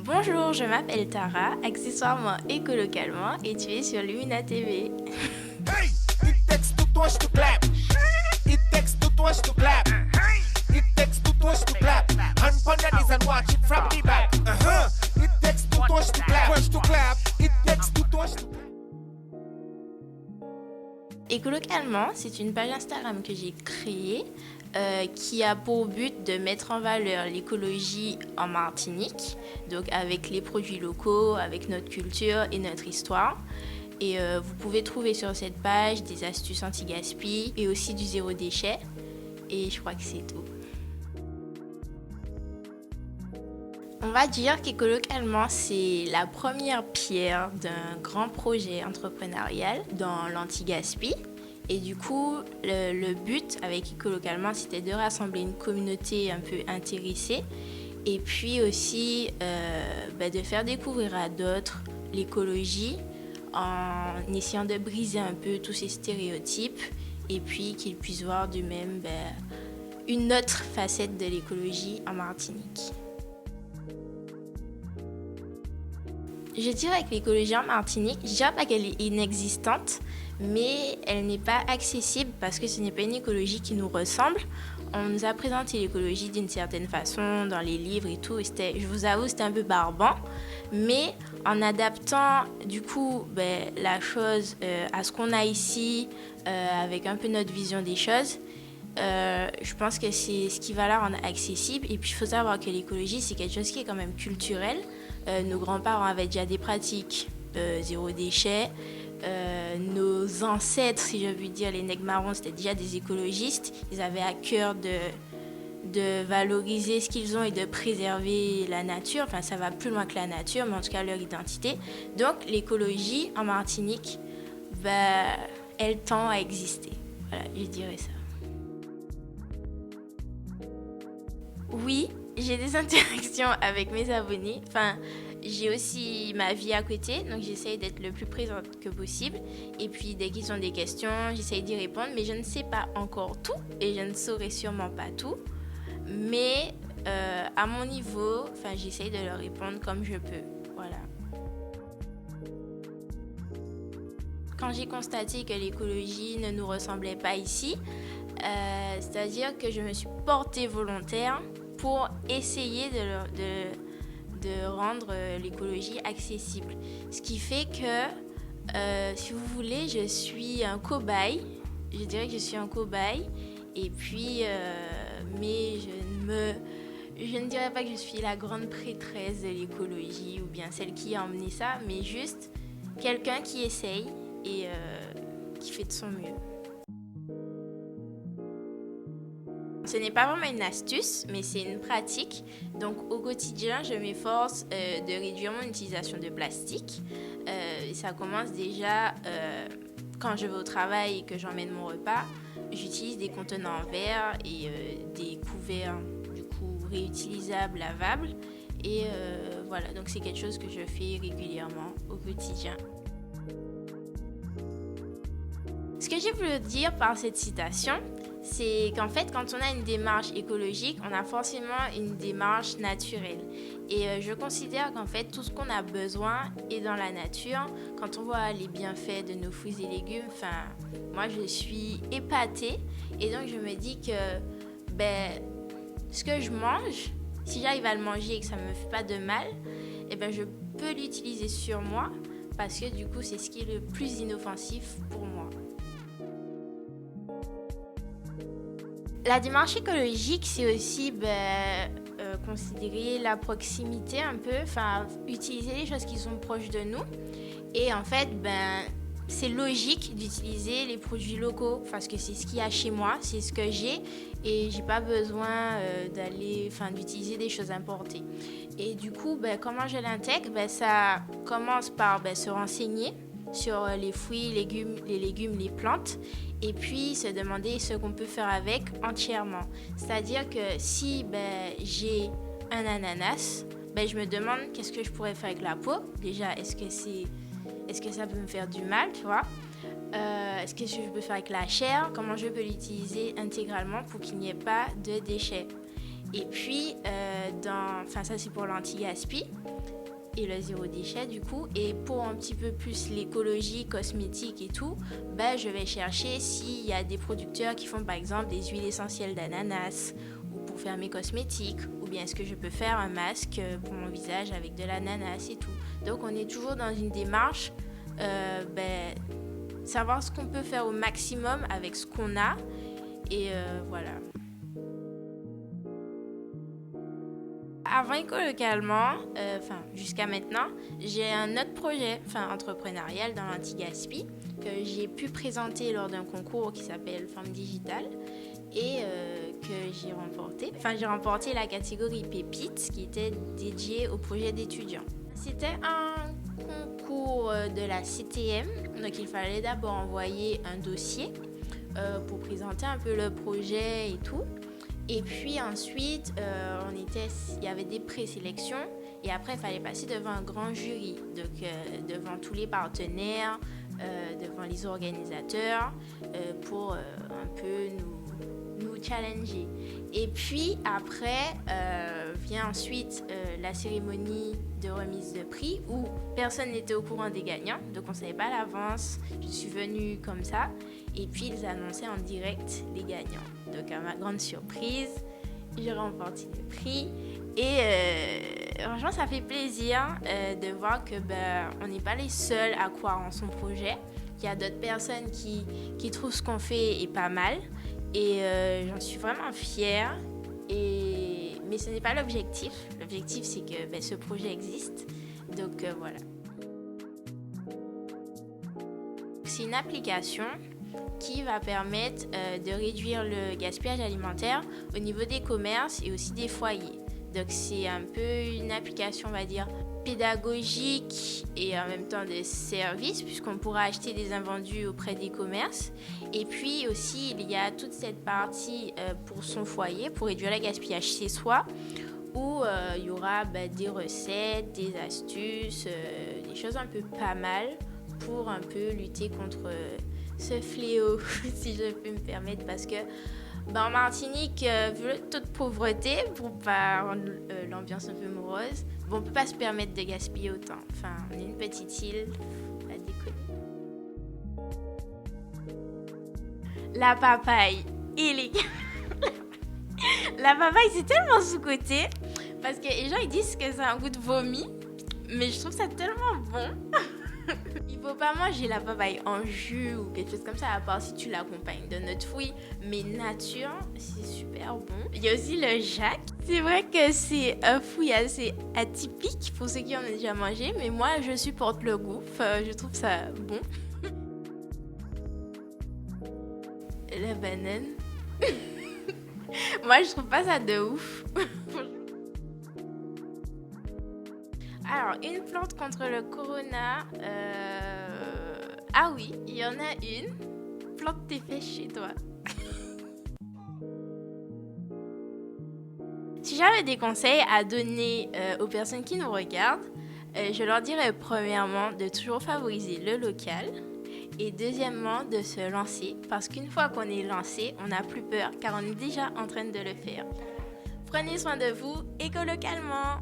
Bonjour, je m'appelle Tara, accessoirement écolocalement, et tu es sur Lumina TV. Hey, it takes two touch to clap. It takes two touch to clap. It takes two touch to clap. Hand on your knees and watch it from the back. It takes two touch to clap. Touch to clap. It takes two touch to clap. Écolocalement, c'est une page Instagram que j'ai créée qui a pour but de mettre en valeur l'écologie en Martinique, donc avec les produits locaux, avec notre culture et notre histoire. Et vous pouvez trouver sur cette page des astuces anti-gaspi et aussi du zéro déchet. Et je crois que c'est tout. On va dire qu'écolocalement, c'est la première pierre d'un grand projet entrepreneurial dans l'anti-gaspi. Et du coup, le but avec écolocalement, c'était de rassembler une communauté un peu intéressée et puis aussi de faire découvrir à d'autres l'écologie en essayant de briser un peu tous ces stéréotypes et puis qu'ils puissent voir de même une autre facette de l'écologie en Martinique. Je dirais que l'écologie en Martinique, je dirais pas qu'elle est inexistante, mais elle n'est pas accessible parce que ce n'est pas une écologie qui nous ressemble. On nous a présenté l'écologie d'une certaine façon dans les livres et tout, et je vous avoue, c'était un peu barbant, mais en adaptant du coup la chose à ce qu'on a ici, avec un peu notre vision des choses, je pense que c'est ce qui va la rendre accessible. Et puis il faut savoir que l'écologie, c'est quelque chose qui est quand même culturel. Nos grands-parents avaient déjà des pratiques zéro déchet. Nos ancêtres, si je puis dire, les nègres marrons, c'était déjà des écologistes. Ils avaient à cœur de valoriser ce qu'ils ont et de préserver la nature. Enfin, ça va plus loin que la nature, mais en tout cas leur identité. Donc l'écologie en Martinique, elle tend à exister. Voilà, je dirais ça. Oui, j'ai des interactions avec mes abonnés. Enfin, j'ai aussi ma vie à côté, donc j'essaye d'être le plus présente que possible. Et puis, dès qu'ils ont des questions, j'essaye d'y répondre. Mais je ne sais pas encore tout et je ne saurai sûrement pas tout. Mais à mon niveau, j'essaye de leur répondre comme je peux. Voilà. Quand j'ai constaté que l'écologie ne nous ressemblait pas ici, c'est-à-dire que je me suis portée volontaire pour essayer de rendre l'écologie accessible. Ce qui fait que, si vous voulez, je suis un cobaye. Je dirais que je suis un cobaye. Et puis, mais je ne dirais pas que je suis la grande prêtresse de l'écologie ou bien celle qui a emmené ça, mais juste quelqu'un qui essaye et qui fait de son mieux. Ce n'est pas vraiment une astuce, mais c'est une pratique. Donc au quotidien, je m'efforce de réduire mon utilisation de plastique. Ça commence déjà quand je vais au travail et que j'emmène mon repas. J'utilise des contenants en verre et des couverts du coup réutilisables, lavables. Et voilà, donc c'est quelque chose que je fais régulièrement au quotidien. Ce que j'ai voulu dire par cette citation, c'est qu'en fait, quand on a une démarche écologique, on a forcément une démarche naturelle. Et je considère qu'en fait, tout ce qu'on a besoin est dans la nature. Quand on voit les bienfaits de nos fruits et légumes, moi, je suis épatée. Et donc, je me dis que ce que je mange, si j'arrive à le manger et que ça ne me fait pas de mal, je peux l'utiliser sur moi parce que du coup, c'est ce qui est le plus inoffensif pour moi. La démarche écologique, c'est aussi considérer la proximité un peu, utiliser les choses qui sont proches de nous. Et en fait, c'est logique d'utiliser les produits locaux parce que c'est ce qu'il y a chez moi, c'est ce que j'ai et j'ai pas besoin d'utiliser des choses importées. Et du coup, comment je l'intègre ? Ça commence par se renseigner sur les fruits, les légumes, les plantes, et puis se demander ce qu'on peut faire avec entièrement. C'est-à-dire que si j'ai un ananas, je me demande qu'est-ce que je pourrais faire avec la peau. Déjà, est-ce que ça peut me faire du mal, tu vois ? Est-ce que je peux faire avec la chair ? Comment je peux l'utiliser intégralement pour qu'il n'y ait pas de déchets ? Et puis, ça c'est pour l'anti-gaspi et le zéro déchet du coup. Et pour un petit peu plus l'écologie, cosmétique et tout, je vais chercher s'il y a des producteurs qui font par exemple des huiles essentielles d'ananas ou pour faire mes cosmétiques, ou bien est-ce que je peux faire un masque pour mon visage avec de l'ananas et tout. Donc on est toujours dans une démarche savoir ce qu'on peut faire au maximum avec ce qu'on a et voilà. Avant Écolocalement, jusqu'à maintenant, j'ai un autre projet entrepreneurial dans l'anti-gaspi que j'ai pu présenter lors d'un concours qui s'appelle Femme Digitale et que j'ai remporté. J'ai remporté la catégorie Pépites qui était dédiée au projet d'étudiants. C'était un concours de la CTM, donc il fallait d'abord envoyer un dossier pour présenter un peu le projet et tout. Et puis ensuite, il y avait des présélections et après il fallait passer devant un grand jury, donc devant tous les partenaires, devant les organisateurs pour un peu nous challenger. Et puis après vient ensuite la cérémonie de remise de prix où personne n'était au courant des gagnants, donc on ne savait pas à l'avance. Je suis venue comme ça et puis ils annonçaient en direct les gagnants. Donc à ma grande surprise, j'ai remporté le prix et franchement ça fait plaisir de voir que on n'est pas les seuls à croire en son projet. Il y a d'autres personnes qui trouvent ce qu'on fait est pas mal et j'en suis vraiment fière. Mais ce n'est pas l'objectif. L'objectif c'est que ce projet existe. Donc voilà. C'est une application qui va permettre de réduire le gaspillage alimentaire au niveau des commerces et aussi des foyers. Donc c'est un peu une application, on va dire, pédagogique et en même temps de service puisqu'on pourra acheter des invendus auprès des commerces. Et puis aussi, il y a toute cette partie pour son foyer, pour réduire le gaspillage chez soi, où il y aura des recettes, des astuces, des choses un peu pas mal pour un peu lutter contre ce fléau, si je peux me permettre, parce que en Martinique, vu le taux de pauvreté, pour pas rendre l'ambiance un peu morose, on peut pas se permettre de gaspiller autant. On est une petite île, à déconner. La papaye et les la papaye, c'est tellement sous-coté parce que les gens ils disent que ça a un goût de vomi, mais je trouve ça tellement bon. Il faut pas manger la papaye en jus ou quelque chose comme ça, à part si tu l'accompagnes de notre fruit, mais nature, c'est super bon. Il y a aussi le jack. C'est vrai que c'est un fruit assez atypique pour ceux qui en ont déjà mangé, mais moi je supporte le goût, je trouve ça bon. La banane. Moi je trouve pas ça de ouf. Alors, une plante contre le corona. Ah oui, il y en a une. Plante tes fesses chez toi. Si j'avais des conseils à donner aux personnes qui nous regardent, je leur dirais premièrement de toujours favoriser le local et deuxièmement de se lancer parce qu'une fois qu'on est lancé, on n'a plus peur car on est déjà en train de le faire. Prenez soin de vous, écolocalement.